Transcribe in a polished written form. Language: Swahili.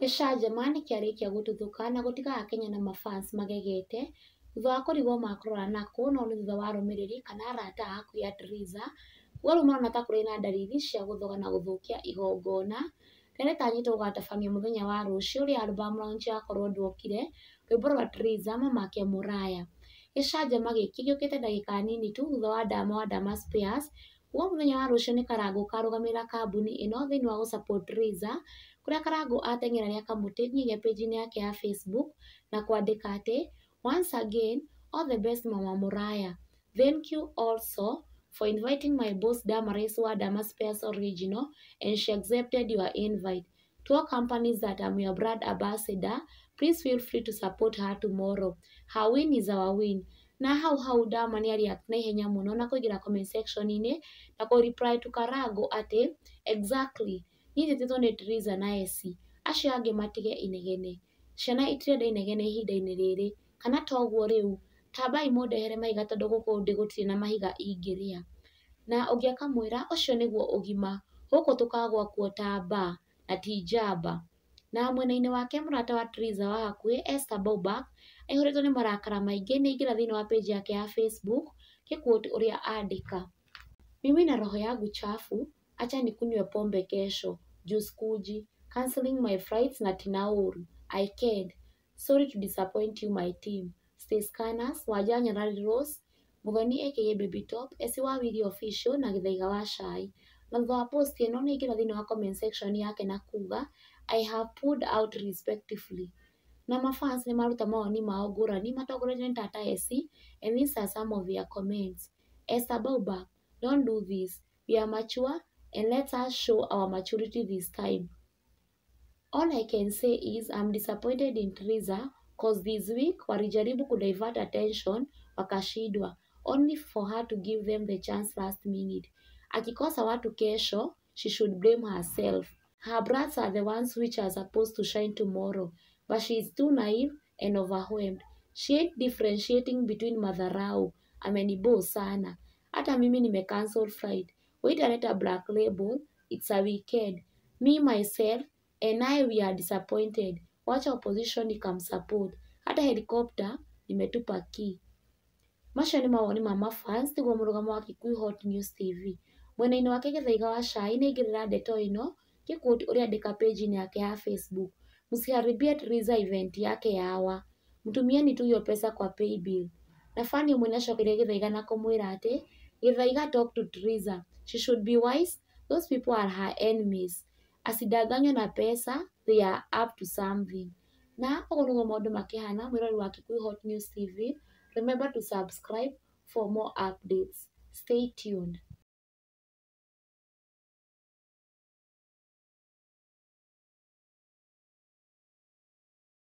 Gĩcanjama nĩkĩarĩkia gũtuthũka na gũtigaga Kenya na mafans magegete thutha wa kũrigwo makũrora nakũ no nĩ thutha wa arũmĩrĩri kana arata a hakuhĩ a Triza kuga rĩu marona ta kũrĩ na ndariri cia gũthoga na gũthũkia igongona rĩrĩa rĩtanyĩtwo gũgatabanio mũthenya wa rũciũ rĩrĩa album launch yakorwo ndwokire rwĩmbo rwa Triza mamake Mũraya. Gĩcanjama gĩkĩ gĩũkĩte ndagĩka nini tu thutha wa Dama Spares kuga mũthenya wa rũciũ nĩ Karangũ karũgamĩrĩra kambuni ĩno thĩinĩ wa gũ support Triza kũrĩa Karangũ ateng'era rĩa kamũtĩ nginya page-inĩ yake ya Facebook na kwandĩka atĩ once again all the best Mama Mũraya. Thank you also for inviting my boss Damaris wa Dama Spares Original and she accepted your invite. To all companies that I'm your brand ambassador, please feel free to support her tomorrow. Her win is our win. Na hau Dama nĩ react na ihenya mũno na kũingĩra comment section-inĩ na reply to Karangũ atĩ exactly niĩ njĩtĩtwo nĩ Triza na Esi acio angĩ matige inegene. Ciana itirenda inegene ihinda-inĩ rĩrĩ kana toguo rĩu tambai mũndehere mahiga tondũ gũkũ ndĩ gũtirĩ na mahiga ingĩrĩa. Na ũngĩ akamwĩra ũcio nĩguo ũgima gũkũ tũkagwa kuo ta mbaa na ti njamba. Na mwena-inĩ wake mũrata wa Triza wa hakuhĩ Esther Bobak aihũrĩtwo nĩ marakara maingĩ nĩ aingĩra thĩinĩ wa page yake ya Facebook gĩ quote ũrĩa andĩka: mimi na roho yangu chafu acha nikunywe pombe kesho juu sikuji cancelling my flights na tinauru I cared sorry to disappoint you my team stay scanners Wajanya Rally Rose Muthoni aka Baby Top Esi wa Wili Official na Gĩthaiga wa Cai. Na thutha wa post ĩno nĩ aingĩra thĩinĩ wa comment section yake na kuga I have pulled out respectively. Na mafans nĩ maruta mawoni mao ngũrani matongoretio nĩ tata Esi and these are some of their comments. Esther Bobak, don't do this. We are mature and let us show our maturity this time. All I can say is I'm disappointed in Triza cause this week walijaribu kudivert attention wakashindwa only for her to give them the chance last minute. Akikosa watu kesho, she should blame herself. Her brats are the ones which are supposed to shine tomorrow, but she is too naive and overwhelmed. She ain't differentiating between madharau. Amenibo sana. Hata mimi nimecancel flight. Wait a black label. It's a weekend. Me, myself, and I we are disappointed. Watch opposition ikamsupport. Hata helicopter nimetupa key. Macio nĩ mawoni ma mafans tiguo mũrũgamo wa Kikuyu Hot News TV. Mwena-inĩ wake Gĩthaiga wa Cai nĩ aingĩrĩra ndeto ĩno gĩ quote ũrĩa andĩka page-inĩ yake ya Facebook: msiharibie Triza event yake yawa, mtumieni tu hiyo pesa kwa paybill. Na fani ũmwe nĩacokeria Gĩthaiga na kũmwĩra atĩ Gĩthaiga talk to Triza, she should be wise, those people are her enemies. Asidanganywe na pesa, they are up to something. Na ũguo nĩguo maũndũ makĩhana mwĩrori wa Kikuyu Hot News TV. Remember to subscribe for more updates. Stay tuned.